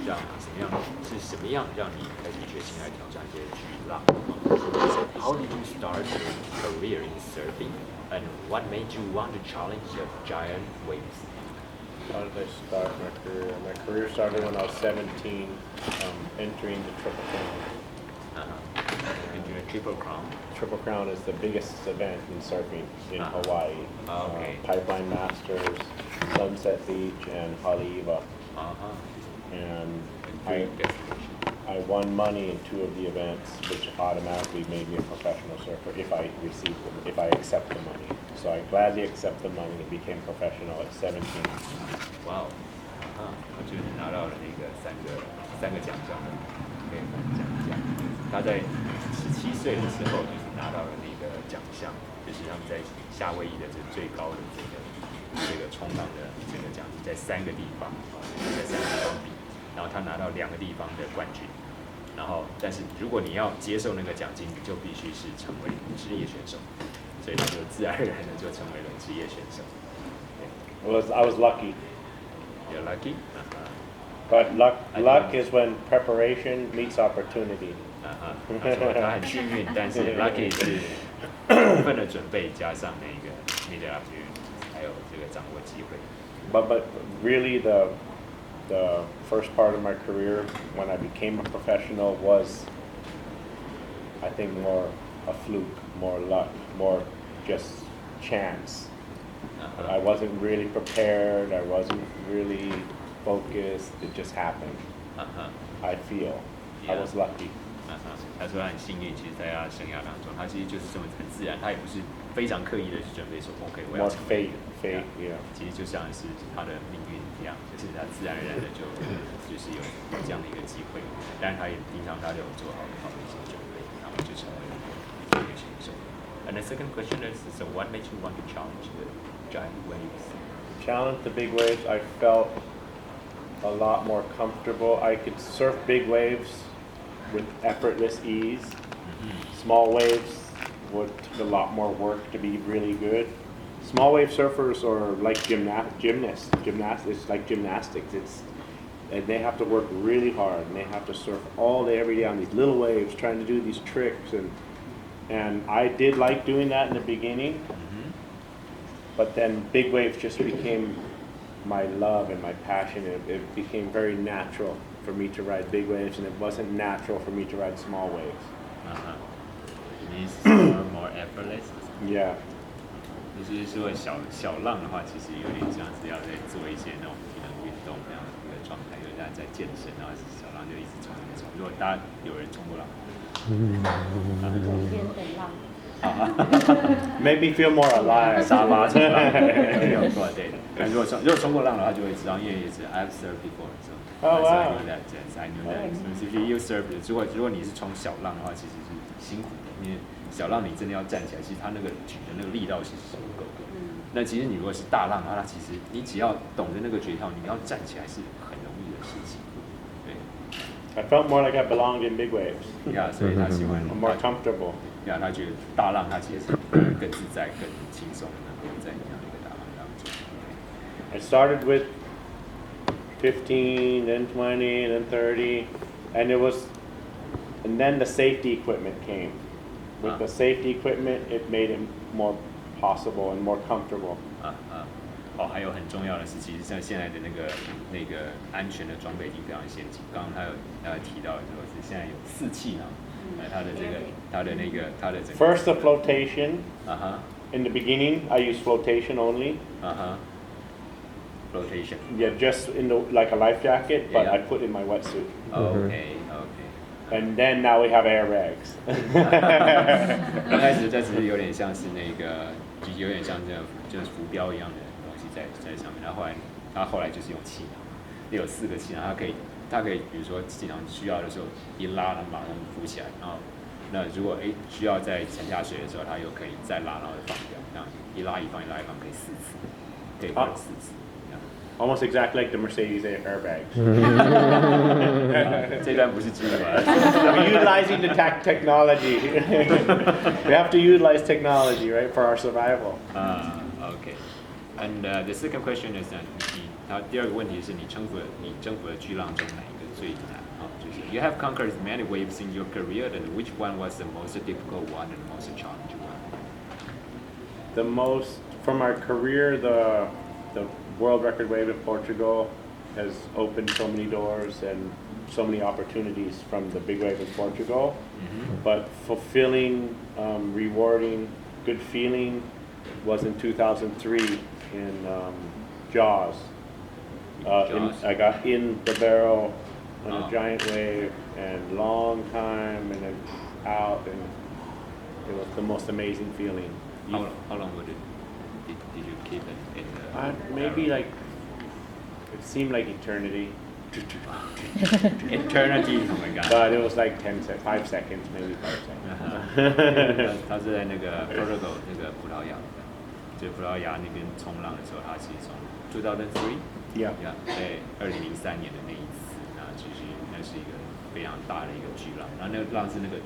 是什么样让你开始决心来挑战这些巨浪？How did you start your career in surfing, and what made you want to challenge the giant waves? How did I start my career? My career started when I was 17, entering the Triple Crown. Entering the Triple Crown. Triple Crown is the biggest event in surfing in Hawaii. Okay. Pipeline Masters, Sunset Beach, and Haleiwa. And I won money in 2 of the events, which automatically made me a professional surfer if I accept the money. So I gladly accept the money and became professional at 17. Wow. 我觉得你拿到了那个三个奖项，可以分享一下。他在17岁的时候就是拿到了那个奖项，就是他们在夏威夷的最高的这个冲浪的这个奖金，在3个地方，在3个地方比。然后他拿到2个地方的冠军，然后但是如果你要接受那个奖金，你就必须是成为职业选手，所以他就自然而然的就成为了职业选手。I was lucky. You're lucky. But luck is when preparation meets opportunity. 他说他很幸运，但是 lucky 是充分的准备加上那个 media opportunity， 还有这个掌握机会。But really the first part of my career when I became a professional was, I think, more a fluke, more luck, more just chance. I wasn't really prepared. I wasn't really focused. It just happened. I feel I was lucky. 他说他很幸运，其实在他生涯当中，他其实就是这么很自然，他也不是非常刻意的去准备说 OK 我要 More fate, yeah. 其实就像是他的命运一样，就是他自然而然的就是有这样的一个机会，但是他也平常他都有做好的一些准备，然后就成为了一个选手。And the second question is, so what made you want to challenge the giant waves? Challenge the big waves. I felt a lot more comfortable. I could surf big waves with effortless ease. Small waves would take a lot more work to be really good. Small wave surfers are like gymnasts. It's like gymnastics. They have to work really hard, and they have to surf all day, every day on these little waves, trying to do these tricks. And I did like doing that in the beginning, but then big waves just became my love and my passion. It became very natural for me to ride big waves, and it wasn't natural for me to ride small waves. It means more effortless. Yeah. 就是说小浪的话，其实有点像是要在做一些那种体能运动那样的一个状态，有点在健身，然后小浪就一直冲。如果大家有人冲过浪，Maybe feel more alive. 沙发冲浪，有过对的。但如果冲过浪的话，就会知道，因为也是 I've surfed before, so I know that. Yes, I know that. So if you surf, 如果你是冲小浪的话，其实是辛苦的，因为小浪你真的要站起来，其实它那个举的那个力道其实是不够的。那其实你如果是大浪的话，它其实你只要懂得那个诀窍，你要站起来是很容易的事情。对。I felt more like I belonged in big waves. Yeah, 所以他喜欢 more comfortable. Yeah, 他觉得大浪他其实更自在、更轻松的在那样的一个大浪当中。I started with 15, then 20, then 30, and then the safety equipment came. With the safety equipment, it made it more possible and more comfortable. 还有很重要的是，其实像现在的那个安全的装备已经非常先进。刚刚他有提到，就是现在有4气囊，它的整个 First the flotation. In the beginning, I used flotation only. Flotation. Yeah, just like a life jacket, but I put in my wetsuit. Okay. And then now we have airbags. 刚开始这只是有点像是那个，就有点像这样，就是浮标一样的东西在上面。然后后来就是用气囊，有4个气囊，它可以，比如说气囊需要的时候一拉，它马上浮起来。然后那如果需要在沉下水的时候，它又可以再拉，然后放掉，这样一拉一放可以4次，可以放4次。Almost exactly like the Mercedes airbags. 这段不是真的吧 We're utilizing the technology. We have to utilize technology, right, for our survival. Okay. And the second question is that 然后第二个问题是你征服了巨浪中哪一个最难啊？就是 You have conquered many waves in your career, and which one was the most difficult one and the most challenging one? The most from our career, the world record wave in Portugal has opened so many doors and so many opportunities from the big wave in Portugal. But fulfilling, rewarding, good feeling was in 2003 in Jaws. I got in the barrel on a giant wave and long time and then out, and it was the most amazing feeling. How long did you keep it in the maybe like it seemed like eternity. Eternity, oh my god. But it was like 5 seconds, maybe 5 seconds. 他是在那个 Portugal 那个葡萄牙，就葡萄牙那边冲浪的时候，他其实从2003 Yeah. 在2003年的那一次，那其实那是一个非常大的一个巨浪，然后那个浪是那个，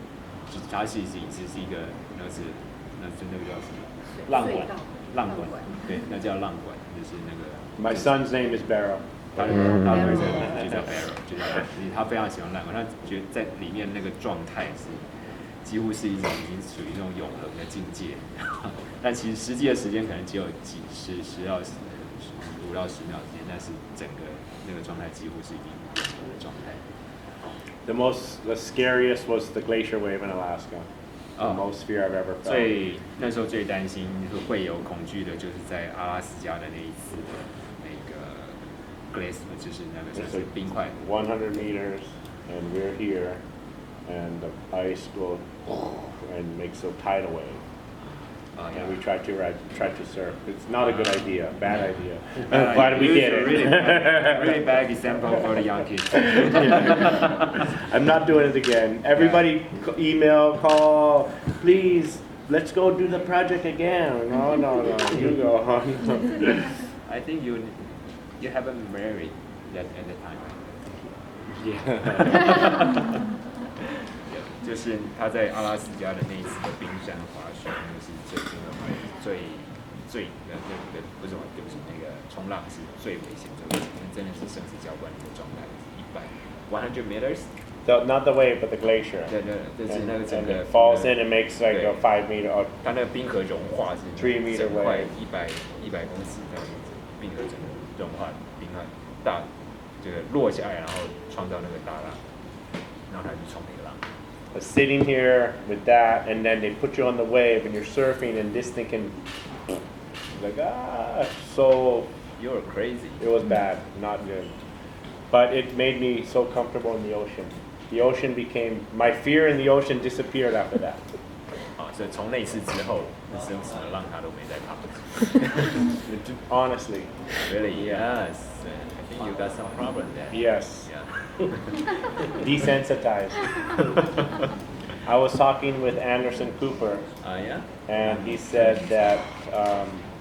它其实是一个那个叫什么？浪管，对，那叫浪管，就是那个。My son's name is Barrow. 他的儿子就叫 Barrow，就叫他非常喜欢浪管，他觉得在里面那个状态是几乎是一种已经属于那种永恒的境界，但其实实际的时间可能只有5到10秒之间，但是整个那个状态几乎是已经永恒的状态。The scariest was the glacier wave in Alaska. The most fear I've ever felt. 那时候最担心会有恐惧的，就是在阿拉斯加的那一次的那个 glacier， 就是那个算是冰块。100 meters, and we're here, and the ice will and makes a tidal wave. And we tried to surf. It's not a good idea. Bad idea. But we did it. Really bad example for the young kids. I'm not doing it again. Everybody email, call, please. Let's go do the project again. No. You go on. I think you haven't married at the time. Yeah. 就是他在阿拉斯加的那一次的冰山滑雪，那是最不是那个冲浪是最危险，真的是生死交关的一个状态。100 meters. Not the wave, but the glacier. 对，就是那个整个 falls in and makes like a 5 meter. 它那个冰河融化是3 meter 整块wave. 100公尺这样子，冰河整个融化，冰河大这个落下来，然后创造那个大浪，然后他就冲那个浪。Sitting here with that, and then they put you on the wave, and you're surfing, and this thing can, like, so. You're crazy. It was bad, not good. But it made me so comfortable in the ocean. The ocean became, my fear in the ocean disappeared after that. 所以从那次之后，那是什么浪他都没再怕。Honestly. Really? Yes. I think you got some problem there. Yes. Yeah. Desensitized. I was talking with Anderson Cooper. Yeah? And he said that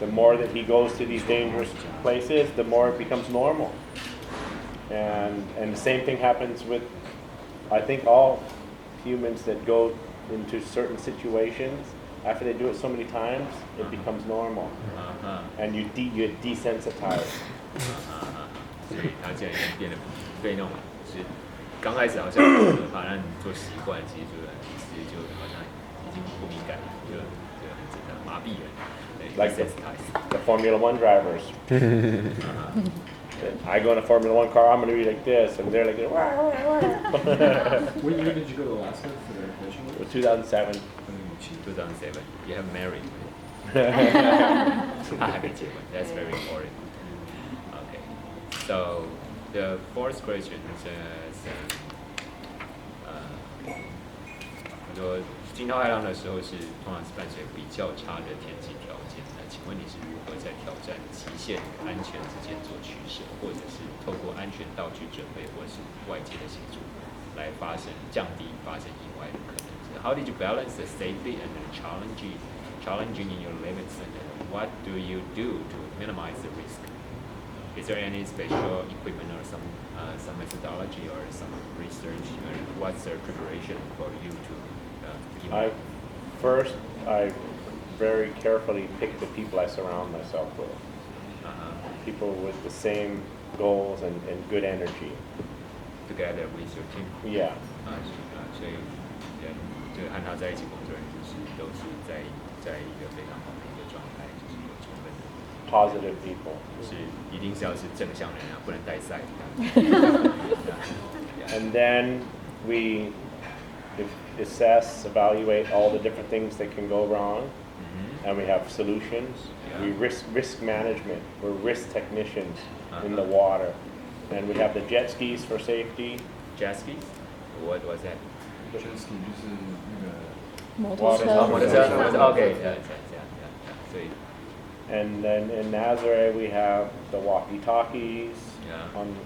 the more that he goes to these dangerous places, the more it becomes normal. And the same thing happens with, I think, all humans that go into certain situations. After they do it so many times, it becomes normal. And you get desensitized. 所以他现在已经变得被那种，就是刚开始好像很可怕，但你做习惯，其实就好像已经不敏感了，就很简单，麻痹了。Like the Formula One drivers. I go in a Formula One car, I'm going to be like this, and they're like, What year did you go to Alaska for the coaching? 2007. 2007. You have married. 他还没结婚。That's very important. Okay. So the fourth question is, 他说惊涛骇浪的时候是通常是伴随比较差的天气条件。那请问你是如何在挑战极限与安全之间做取舍，或者是透过安全道具准备，或是外界的协助，来降低发生意外的可能性 ？How did you balance the safety and the challenging in your limits, and what do you do to minimize the risk? Is there any special equipment or some methodology or some research? What's the preparation for you to? I very carefully pick the people I surround myself with. people with the same goals and good energy. Together with your team. Yeah. 所以人就和他在一起工作人就是都是在一个非常好的一个状态，就是有充分的 Positive people. 是一定是要是正向的人啊，不能带赛。And then we assess, evaluate all the different things that can go wrong, and we have solutions. Yeah. We risk management. We're risk technicians in the water, and we have the jet skis for safety. Jet skis? What was that? jet ski 就是那个摩托车，摩托车 OK， 所以 And then in Nazaré we have the walkie-talkies Yeah. on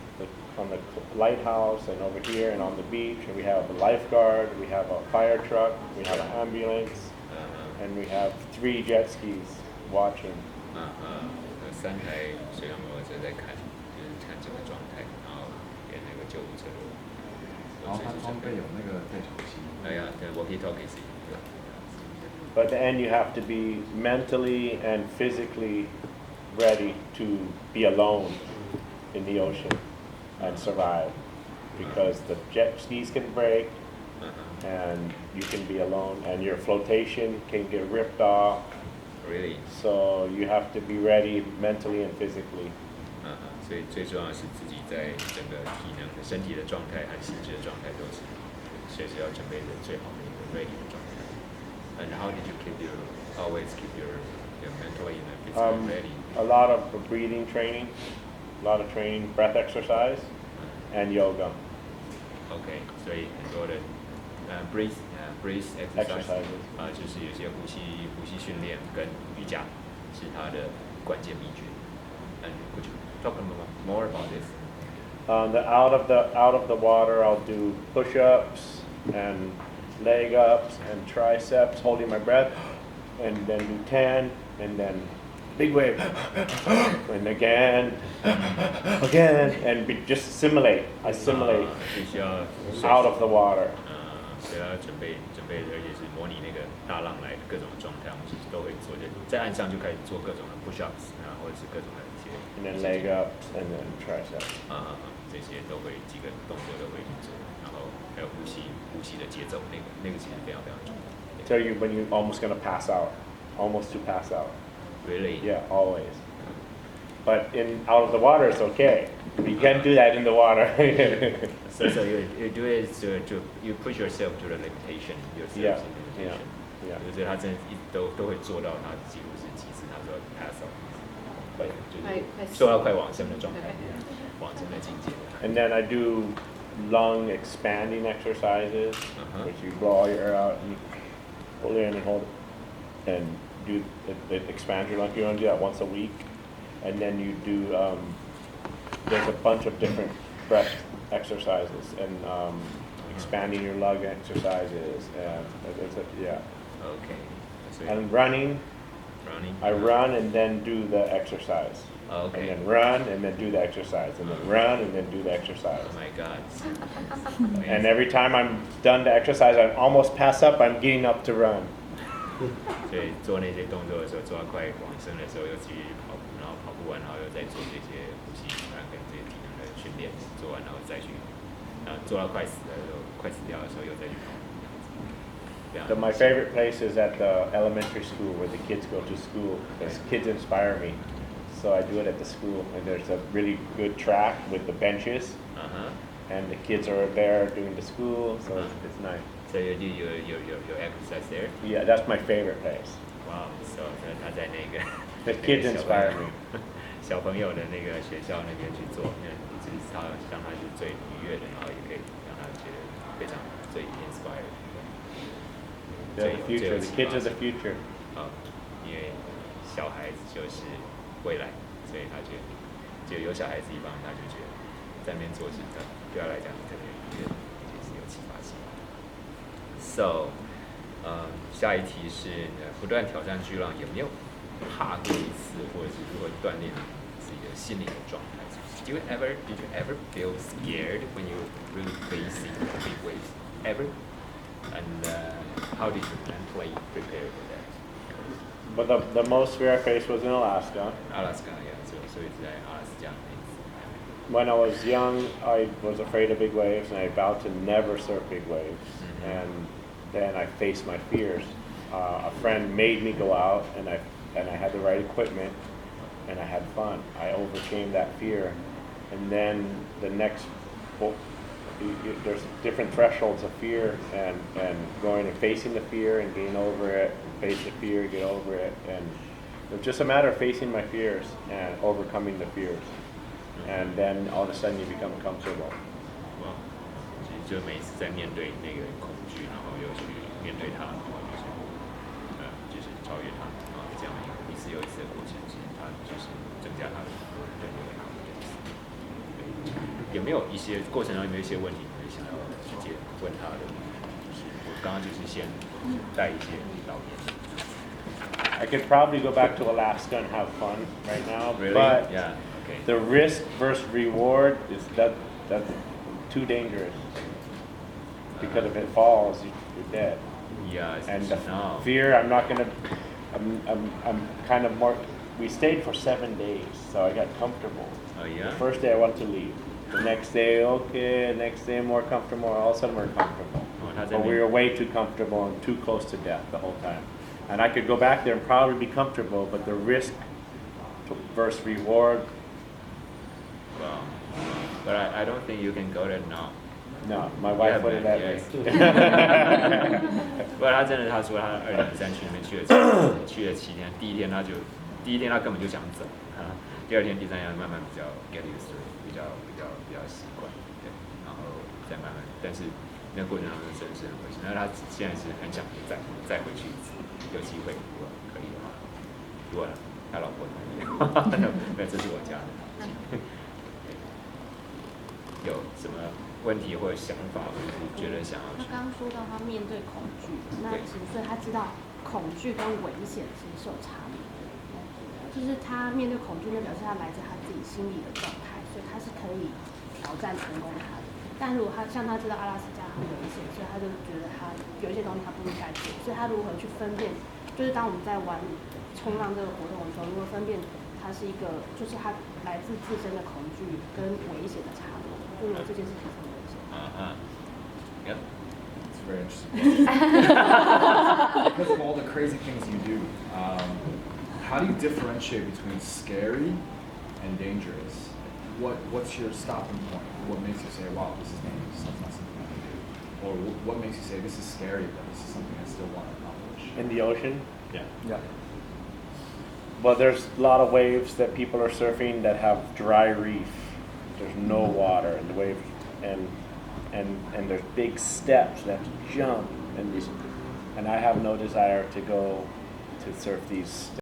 the lighthouse and over here and on the beach, and we have a lifeguard, we have a fire truck, we have an ambulance, and we have 3 jet skis watching. 3台水上摩托车在看，就是看整个状态，然后连那个救护车然后它装备有那个对讲机。哎呀，对 walkie-talkie 是一个。But at the end, you have to be mentally and physically ready to be alone in the ocean and survive, because the jet skis can break and you can be alone and your flotation can get ripped off. Really? So you have to be ready mentally and physically. 所以最重要的是自己在整个体能、身体的状态和心智的状态都是随时要准备的最好的一个 ready 的状态。And how did you always keep your mentally and physically ready? A lot of breathing training, a lot of training, breath exercise, and yoga. OK， 所以很多的breathe exercise 就是有些呼吸训练跟瑜伽是它的关键秘诀。And could you talk more about this? Out of the water, I'll do push-ups and leg ups and triceps, holding my breath, and then do 10, and then big wave, and again, and just simulate. I simulate 必须要 out of the water. 所以要准备的，而且是模拟那个大浪来的各种状态，我们其实都会做的。在岸上就开始做各种的 push ups 或者是各种的一些 And then leg ups, and then triceps. 这些都会几个动作都会去做，然后还有呼吸的节奏，那个其实非常非常重要。Tell you when you're almost gonna pass out, almost to pass out. Really? Yeah, always. But out of the water, it's okay. You can't do that in the water. So you do it to you push yourself to the limitation, yourself in limitation. Yeah. 就是他真的都会做到，他几乎是几次他说 pass out，就是做到快往生的状态，往生的境界。And then I do lung expanding exercises, which you blow all your air out and you pull in and hold it, and do the expand your lung. You want to do that once a week, and then you do. There's a bunch of different breath exercises and expanding your lung exercises, and yeah. Okay. And running. Running. I run and then do the exercise. Okay. And then run and then do the exercise, and then run and then do the exercise. Oh my God. And every time I'm done the exercise, I almost pass up. I'm getting up to run. 所以做那些动作的时候，做到快往生的时候，又继续跑步，然后跑步完，然后又再做这些呼吸跟这些体能的训练，做完然后再去，做到快死的时候，快死掉的时候又再去跑。So my favorite place is at the elementary school where the kids go to school, because kids inspire me. So I do it at the school, and there's a really good track with the benches, and the kids are there doing the school, so it's nice. So you do your exercise there? Yeah, that's my favorite place. Wow. So 他在那个 The kids inspire me. 小朋友的那个学校那边去做，就是他让他是最愉悦的，然后也可以让他觉得非常最 inspired。 They're the future. The kids are the future. 因为小孩子就是未来，所以他觉得就有小孩子一帮，他就觉得在那边做事，对他来讲特别愉悦，也是有启发性。So， 下一题是不断挑战巨浪，有没有怕过一次，或者是如何锻炼自己的心理的状态？Did you ever feel scared when you really facing big waves? Ever? And how did you mentally prepare for that? But the most fear I faced was in Alaska. 阿拉斯加呀，所以是在阿拉斯加那一次。When I was young, I was afraid of big waves, and I vowed to never surf big waves. And then I faced my fears. A friend made me go out, and I had the right equipment, and I had fun. I overcame that fear, and then the next, there's different thresholds of fear, and going and facing the fear and getting over it, face the fear, get over it, and it's just a matter of facing my fears and overcoming the fears, and then all of a sudden you become comfortable. 哇，其实就每一次在面对那个恐惧，然后又去面对它，然后就是超越它，然后这样一次又一次的过程，其实它就是增加它的对那个 confidence。有没有一些过程中有没有一些问题，你会想要直接问他的？就是我刚刚就是先带一些导演。I could probably go back to Alaska and have fun right now, Really? but Yeah. Okay. the risk versus reward is that's too dangerous. Because if it falls, you're dead. Yeah. And the no. fear, I'm not gonna. I'm kind of more. We stayed for 7 days, so I got comfortable. Oh yeah. The first day I wanted to leave. The next day, okay. Next day, more comfortable. All of a sudden, we're comfortable. But we were way too comfortable and too close to death the whole time. And I could go back there and probably be comfortable, but the risk versus reward. Wow. But I don't think you can go there now. No, my wife wouldn't let me. 不然他说他2003去那边去了7天，第一天他根本就想走啊，第二天、第三天慢慢比较 get used to， 比较习惯，对，然后再慢慢，但是那过程当中真的是很危险。那他现在是很想再回去一次，有机会如果可以的话，如果他老婆同意，那这是我家的。有什么问题或者想法，或者是觉得想要去？他刚刚说到他面对恐惧，那其实所以他知道恐惧跟危险其实是有差别的。就是他面对恐惧，那表示他来自他自己心理的状态，所以他是可以挑战成功他的。但如果他像他知道阿拉斯加很危险，所以他就觉得他有一些东西他不应该做，所以他如何去分辨？就是当我们在玩冲浪这个活动的时候，如何分辨它是一个，就是他来自自身的恐惧跟危险的差别？就如果这件事情很危险。Yep. It's very interesting. Because of all the crazy things you do, how do you differentiate between scary and dangerous? What's your stopping point? What makes you say, wow, this is dangerous, that's not something I can do? Or what makes you say, this is scary, but this is something I still want to accomplish? In the ocean? Yeah. Well, there's a lot of waves that people are surfing that have dry reef. There's no water in the waves, and there's big steps that have to jump, and I have no desire to go to surf these